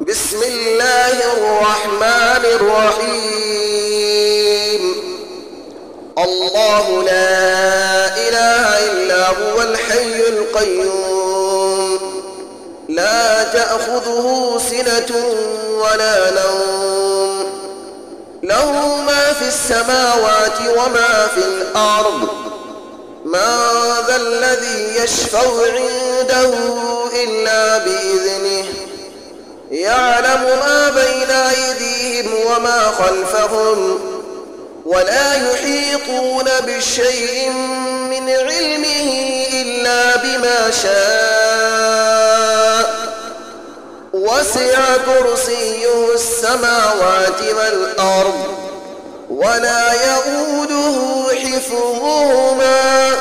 بسم الله الرحمن الرحيم. الله لا إله إلا هو الحي القيوم، لا تأخذه سنة ولا نوم، له ما في السماوات وما في الأرض. من ذا الذي يشفع عنده إلا بإذنه، يعلم ما بين أيديهم وما خلفهم، ولا يحيطون بشيء من علمه إلا بما شاء. وسع كرسيه السماوات والأرض، ولا يؤوده حفظهما،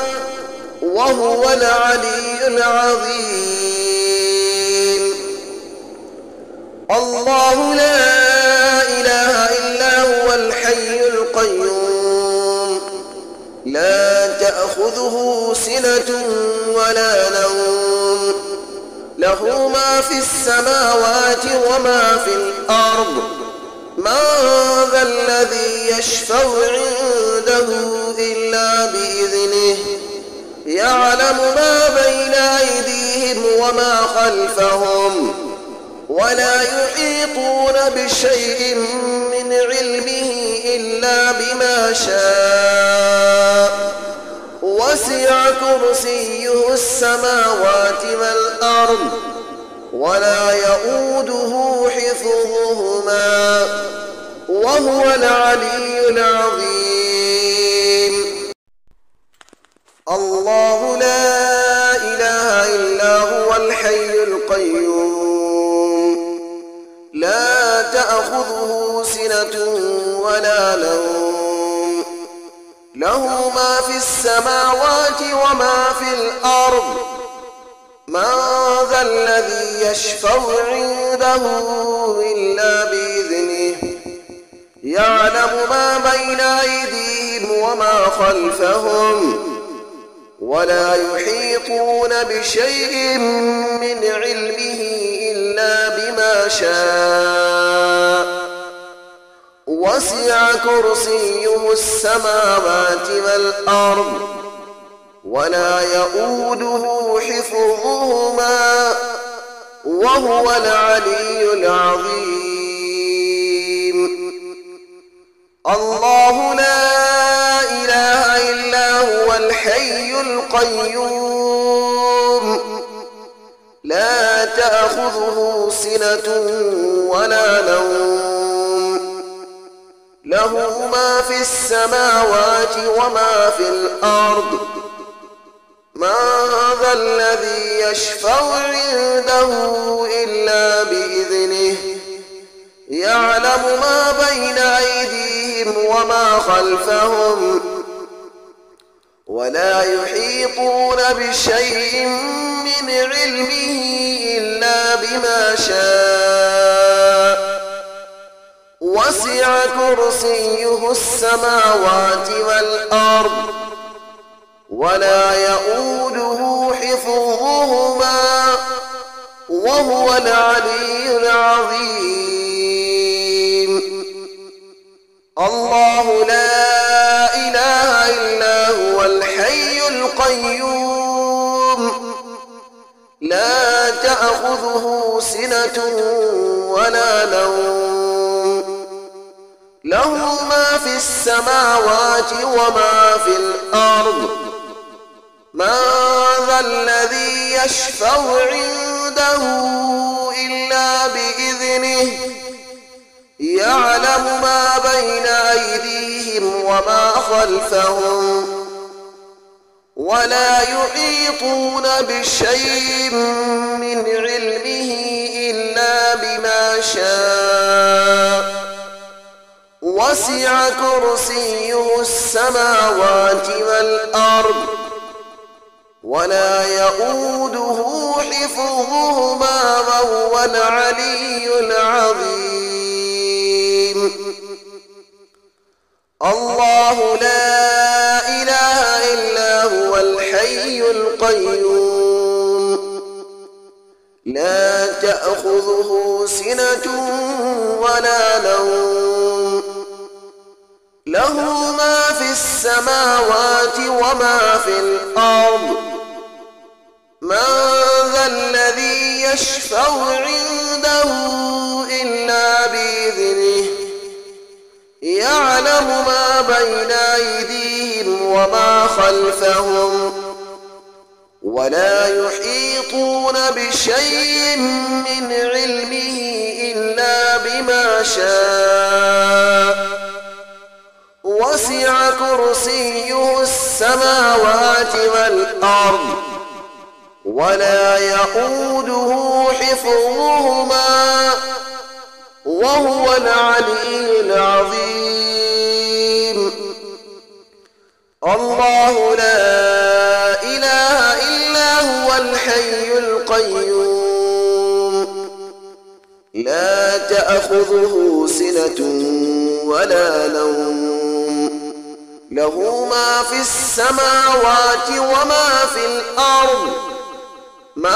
وهو العلي العظيم. الله لا إله إلا هو الحي القيوم، لا تأخذه سنة ولا نوم، له ما في السماوات وما في الأرض. من ذا الذي يشفع عنده إلا بإذنه، يعلم ما بين أيديهم وما خلفهم، ولا يحيطون بشيء من علمه إلا بما شاء. وسع كرسيه السماوات والأرض، ولا يؤوده حفظهما، وهو العلي العظيم. الله لا إله إلا هو الحي القيوم، لا تأخذه سنة ولا نوم، له ما في السماوات وما في الأرض. من ذا الذي يشفع عنده إلا بإذنه، يعلم ما بين أيديهم وما خلفهم، ولا يحيطون بشيء من علمه إلا بما شاء. وسع كرسيه السماوات والأرض، ولا يؤوده حفظهما، وهو العلي العظيم. الله لا إله إلا هو الحي القيوم، لا تأخذه سنة ولا نوم، له ما في السماوات وما في الأرض. من ذا الذي يشفع عنده إلا بإذنه، يعلم ما بين أيديهم وما خلفهم، ولا يحيطون بشيء من علمه إلا بما شاء. وسع كرسيه السماوات والأرض، ولا يؤوده حفظهما، وهو العلي العظيم. الله لا إله إلا هو الحي القيوم، لا تأخذه سنة ولا نوم، له ما في السماوات وما في الأرض. من ذا الذي يشفع عنده إلا بإذنه، يعلم ما بين أيديهم وما خلفهم، ولا يحيطون بشيء من علمه إلا بما شاء. وسع كرسيه السماوات والأرض، ولا يؤوده حفظهما، وهو العلي العظيم. الله لا إله إلا هو الحي القيوم، لا تأخذه سنة ولا نوم له ما في السماوات وما في الأرض من ذا الذي يشفع عنده إلا بإذنه يعلم ما بين أيديهم وما خلفهم ولا يحيطون بشيء من علمه إلا بما شاء وسع كرسيه السماوات والأرض ولا يئوده حفظهما وهو العلي العظيم الله لا إله إلا هو الحي القيوم لا تأخذه سنة ولا نوم له ما في السماوات وما في الأرض من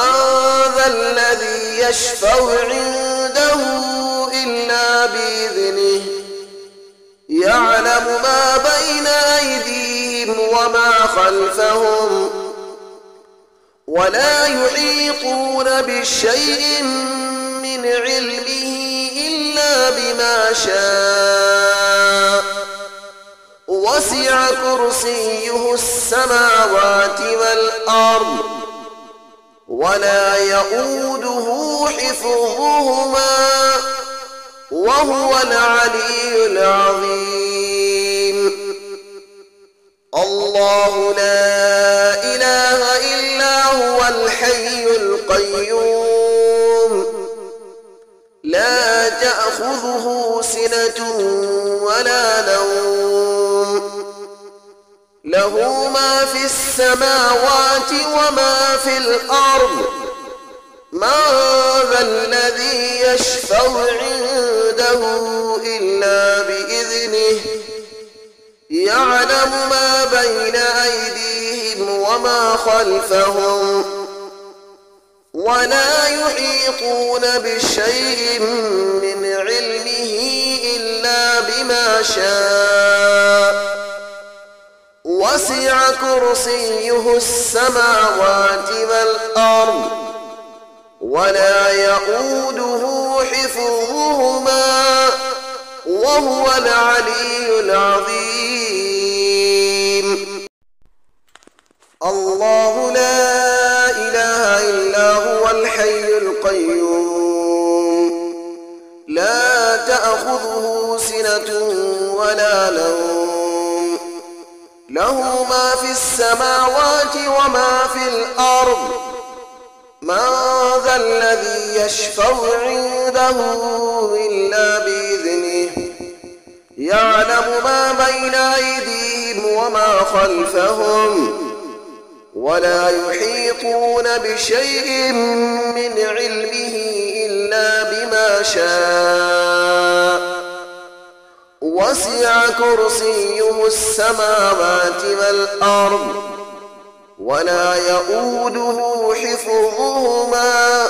ذا الذي يشفع عنده إلا بإذنه يعلم ما بين أيديهم وما خلفهم ولا يحيطون بشيء من علمه إلا بما شاء وسع كرسيه السماوات والأرض ولا يئوده حفظهما وهو العلي العظيم الله لا إله إلا هو الحي القيوم لا تأخذه سنة ولا نوم له ما في السماوات وما في الأرض من ذا الذي يشفع عنده إلا بإذنه يعلم ما بين أيديهم وما خلفهم ولا يحيطون بشيء من علمه إلا بما شاء وسع كرسيه السماوات والأرض ولا يئوده حفظهما وهو العلي العظيم الله لا إله إلا هو الحي القيوم لا تأخذه سنة ولا نوم له ما في السماوات وما في الأرض من ذا الذي يشفع عنده إلا بإذنه يعلم ما بين أيديهم وما خلفهم ولا يحيطون بشيء من علمه إلا بما شاء وسع كرسيه السماوات والأرض ولا يئوده حفظهما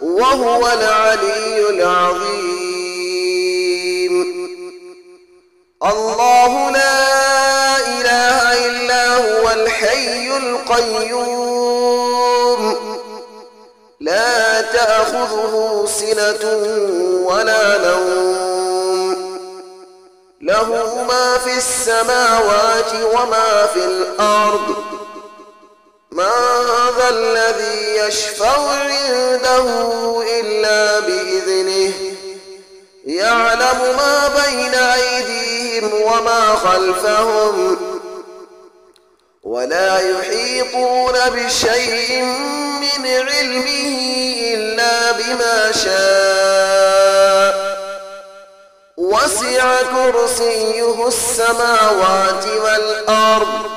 وهو العلي العظيم الله لا إله إلا هو الحي القيوم لا تأخذه سنة ولا نوم له ما في السماوات وما في الأرض من ذا الذي يشفع عنده إلا بإذنه يعلم ما بين أيديهم وما خلفهم ولا يحيطون بشيء من علمه إلا بما شاء وسع كرسيه السماوات والأرض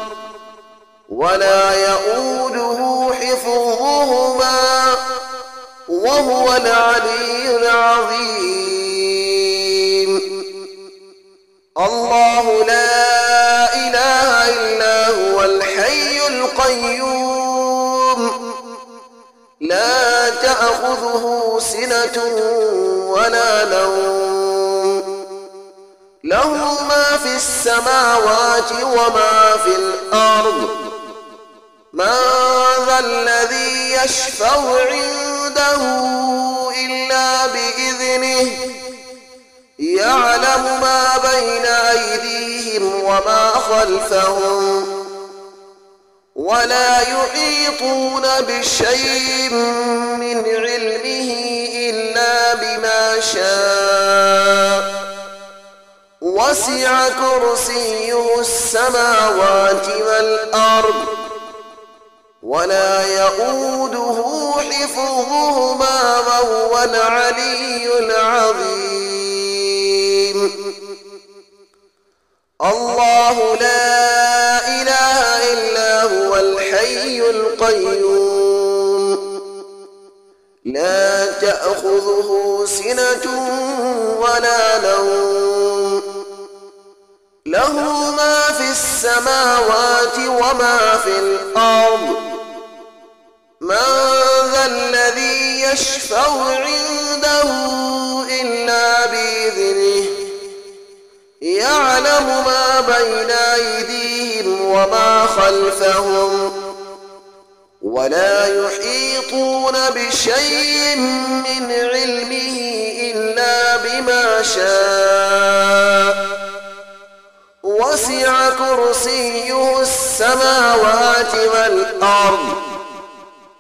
ولا يئوده حفظهما وهو العلي العظيم الله لا إله إلا هو الحي القيوم لا تأخذه سنة ولا نوم له ما في السماوات وما في الأرض من ذا الذي يشفع عنده إلا بإذنه يعلم ما بين أيديهم وما خلفهم ولا يحيطون بشيء من علمه إلا بما شاء وسع كرسيه السماوات والأرض ولا يؤوده حفظهما وهو العلي العظيم الله لا إله إلا هو الحي القيوم لا تأخذه سنة ولا نوم له ما في السماوات وما في الأرض من ذا الذي يشفع عنده إلا بإذنه يعلم ما بين أيديهم وما خلفهم ولا يحيطون بشيء من علمه إلا بما شاء وسع كرسيه السماوات والأرض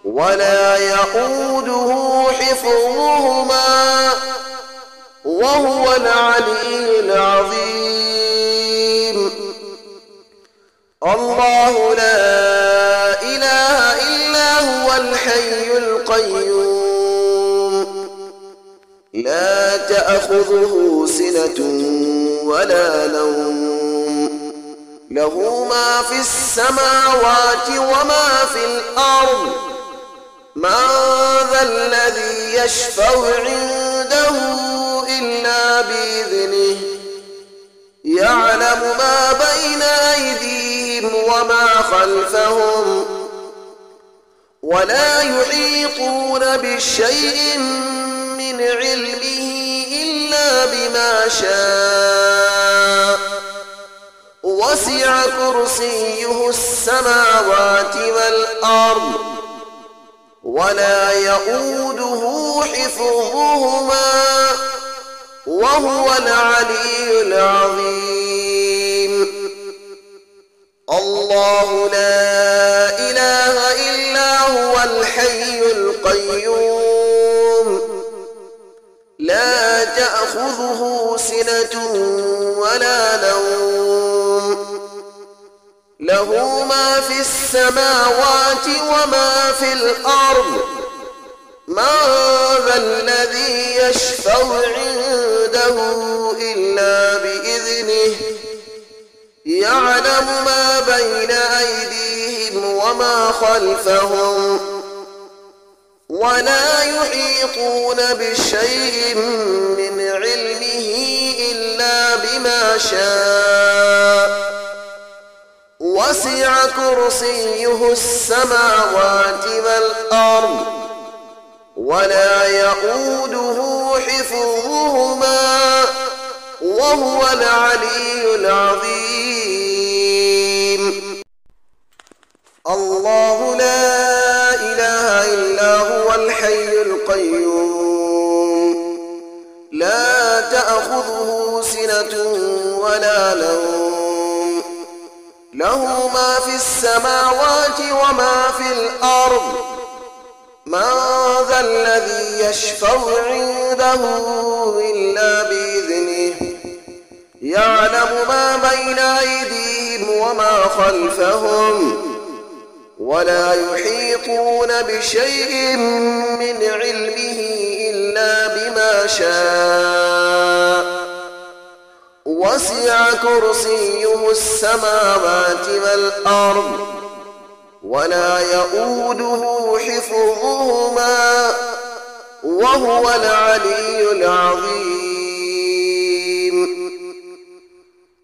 ولا يؤوده حفظهما وهو العلي العظيم الله لا إله إلا هو الحي القيوم لا تأخذه سنة ولا نوم له ما في السماوات وما في الأرض من ذا الذي يشفع عنده إلا بإذنه يعلم ما بين أيديهم وما خلفهم ولا يحيطون بشيء من علمه إلا بما شاء وسع كرسيه السماوات والأرض ولا يؤوده حفظهما وهو العلي العظيم الله لا إله إلا هو الحي القيوم لا تأخذه سنة ولا نوم له ما في السماوات وما في الأرض من ذا الذي يشفع عنده إلا بإذنه يعلم ما بين أيديهم وما خلفهم ولا يحيطون بشيء من علمه إلا بما شاء وسع كرسيه السماوات والأرض ولا يؤوده حفظهما وهو العلي العظيم الله لا إله إلا هو الحي القيوم لا تأخذه سنة ولا نوم له ما في السماوات وما في الأرض من ذا الذي يشفع عنده إلا بإذنه يعلم ما بين أيديهم وما خلفهم ولا يحيطون بشيء من علمه إلا بما شاء وسع كرسيه السماوات والأرض ولا يؤوده حفظهما وهو العلي العظيم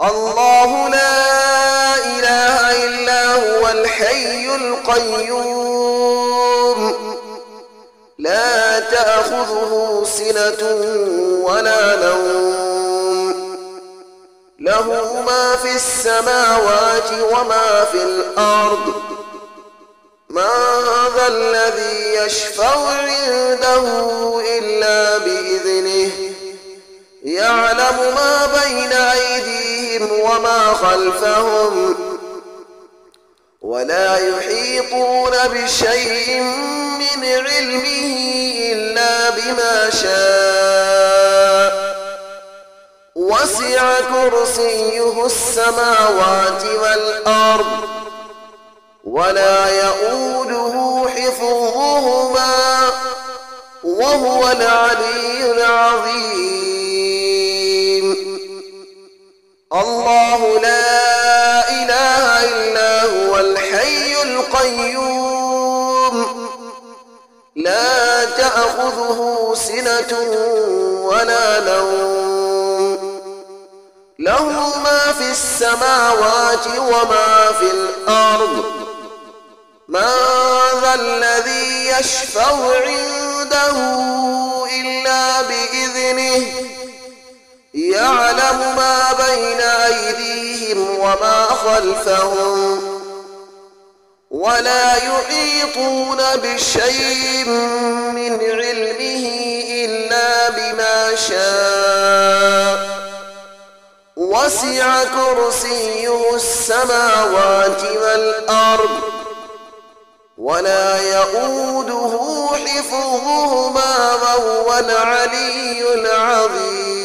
الله لا إله إلا هو الحي القيوم لا تأخذه سنة ولا نوم له ما في السماوات وما في الأرض من ذا الذي يشفع عنده إلا بإذنه يعلم ما بين أيديهم وما خلفهم ولا يحيطون بشيء من علمه إلا بما شاء وسع كرسيه السماوات والأرض ولا يؤوده حفظهما وهو العلي العظيم الله لا إله إلا هو الحي القيوم لا تأخذه سنة ولا نوم له ما في السماوات وما في الأرض من ذا الذي يشفع عنده إلا بإذنه يعلم ما بين أيديهم وما خلفهم ولا يحيطون بشيء من علمه إلا بما شاء وسع كرسيه السماوات والأرض ولا يؤوده حفظهما وهو العلي العظيم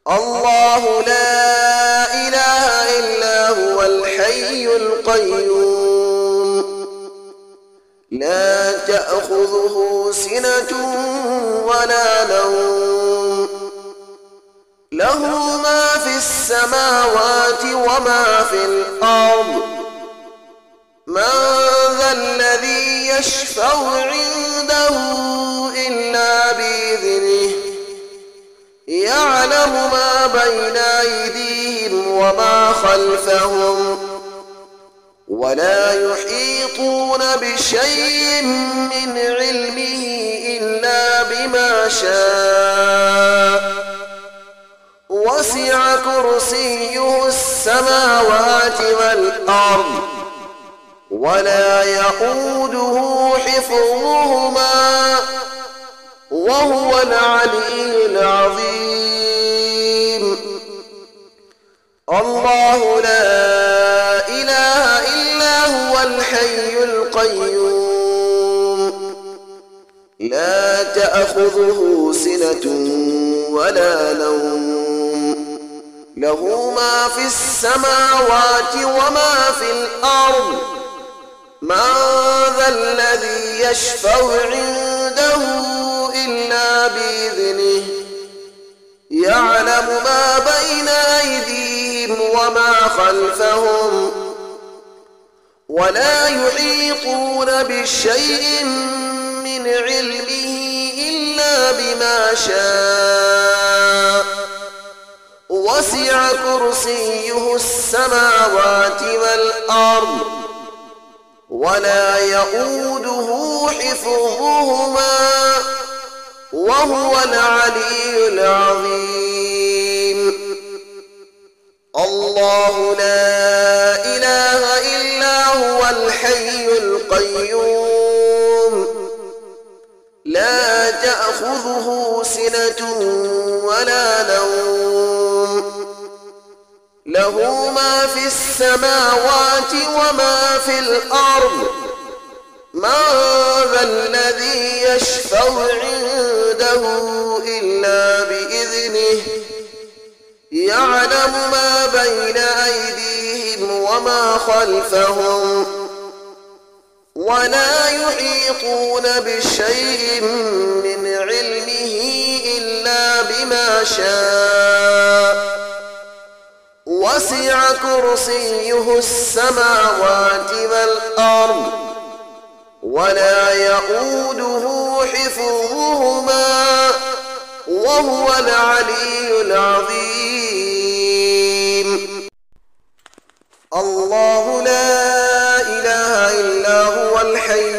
الله لا إله إلا هو الحي القيوم لا تأخذه سنة ولا نوم له ما في السماوات وما في الأرض من ذا الذي يشفع عنده إلا بإذنه يعلم ما بين أيديهم وما خلفهم ولا يحيطون بشيء من علمه إلا بما شاء وسع كرسيه السماوات والأرض ولا يؤوده حفظهما وهو العلي العظيم الله لا إله إلا هو الحي القيوم لا تأخذه سنة ولا نوم له ما في السماوات وما في الأرض من ذا الذي يشفع عنده إلا بإذنه يعلم ما بين أيديهم وما خلفهم ولا يحيطون بشيء من علمه إلا بما شاء وسع كرسيه السماوات والأرض ولا يؤوده حفظهما وهو العلي العظيم الله لا إله إلا هو الحي القيوم لا تأخذه سنة ولا نوم له ما في السماوات وما في الأرض من ذا الذي يشفع عنده إلا بإذنه يعلم ما بين أيديهم وما خلفهم ولا يحيطون بشيء من علمه إلا بما شاء وسع كرسيه السماوات والأرض ولا يؤوده حفظهما وهو العلي العظيم الله لا إله إلا هو الحي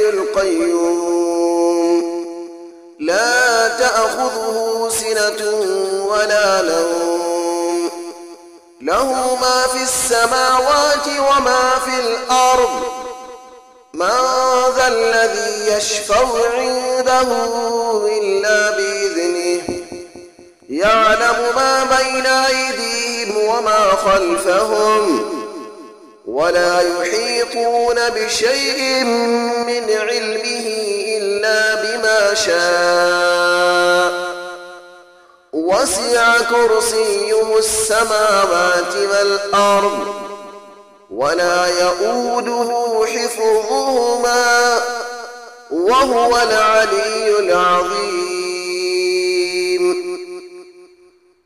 القيوم لا تأخذه سنة ولا نوم له ما في السماوات وما في الأرض من ذا الذي يشفع عنده إلا بإذنه يعلم ما بين أيديهم وما خلفهم ولا يحيطون بشيء من علمه إلا بما شاء وسع كرسيه السماوات والأرض ولا يؤوده حفظهما وهو العلي العظيم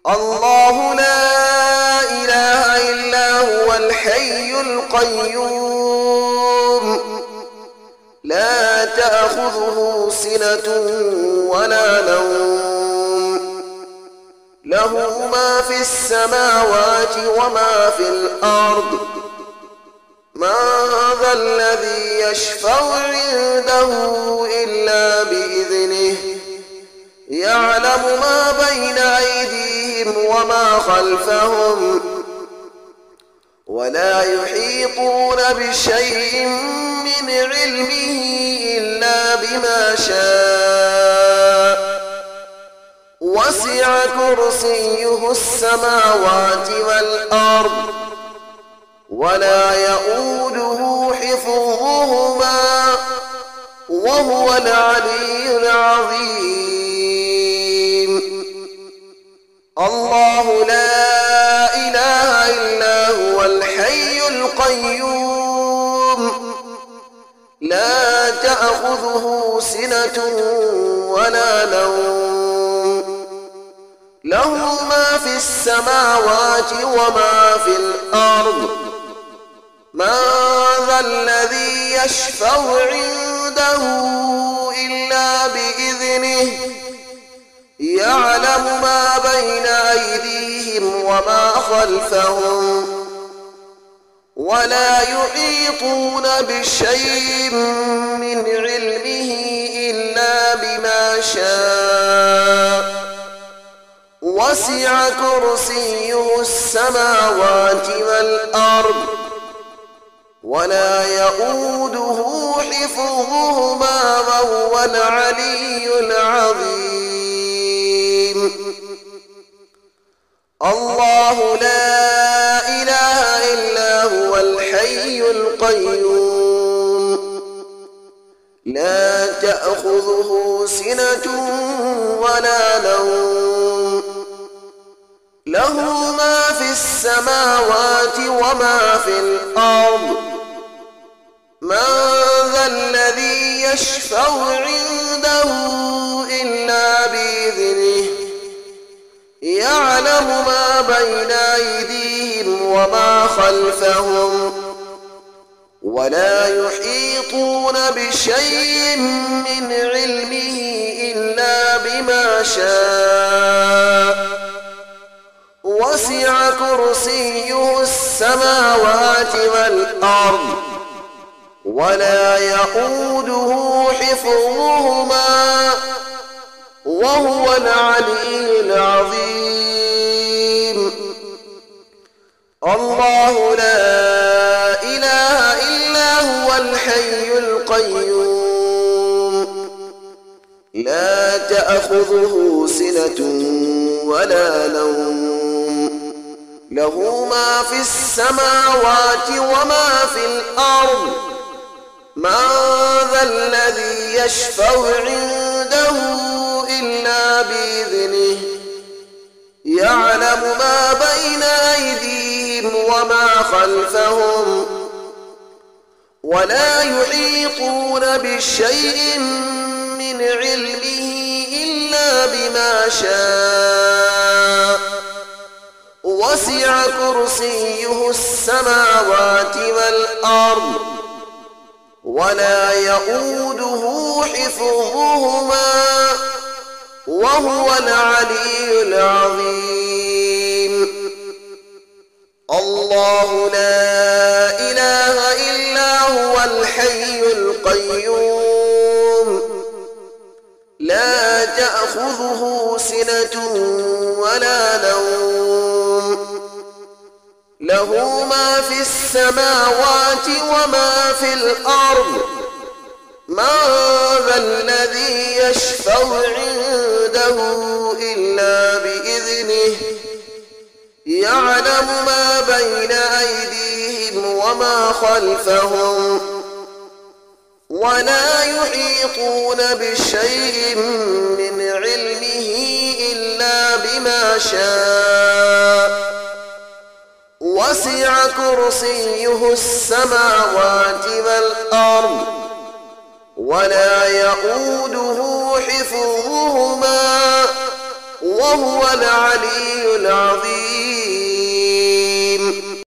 الله لا إله إلا هو الحي القيوم لا تأخذه سنة ولا نوم له ما في السماوات وما في الأرض من ذا الذي يشفع عنده إلا بإذنه يعلم ما بين أيديهم وما خلفهم ولا يحيطون بشيء من علمه إلا بما شاء وسع كرسيه السماوات والأرض ولا يؤوده حفظهما وهو العلي العظيم الله لا إله إلا هو الحي القيوم لا تأخذه سنة ولا نوم له ما في السماوات وما في الأرض من ذا الذي يشفع عنده إلا بإذنه يعلم ما بين أيديهم وما خلفهم ولا يحيطون بشيء من علمه إلا بما شاء وسع كرسيه السماوات والأرض ولا يؤوده حفظهما وهو العلي العظيم الله لا إله إلا هو الحي القيوم لا تأخذه سنة ولا نوم له ما في السماوات وما في الأرض من ذا الذي يشفع عنده إلا بإذنه يعلم ما بين أيديهم وما خلفهم ولا يحيطون بشيء من علمه إلا بما شاء وسع كرسيه السماوات والأرض ولا يؤوده حفظهما وهو العلي العظيم الله لا إله إلا هو الحي القيوم لا تأخذه سنة ولا نوم له ما في السماوات وما في الأرض من ذا الذي يشفع عنده إلا بإذنه يعلم ما بين أيديهم وما خلفهم ولا يحيطون بشيء من علمه إلا بما شاء وسع كرسيه السماوات والأرض ولا يؤوده حفظهما وهو العلي العظيم الله لا إله إلا هو الحي القيوم تأخذه سنة ولا نوم له ما في السماوات وما في الأرض من ذا الذي يشفع عنده إلا بإذنه يعلم ما بين أيديهم وما خلفهم ولا يحيطون بشيء من علمه إلا بما شاء وسع كرسيه السماوات والأرض ولا يئوده حفظهما وهو العلي العظيم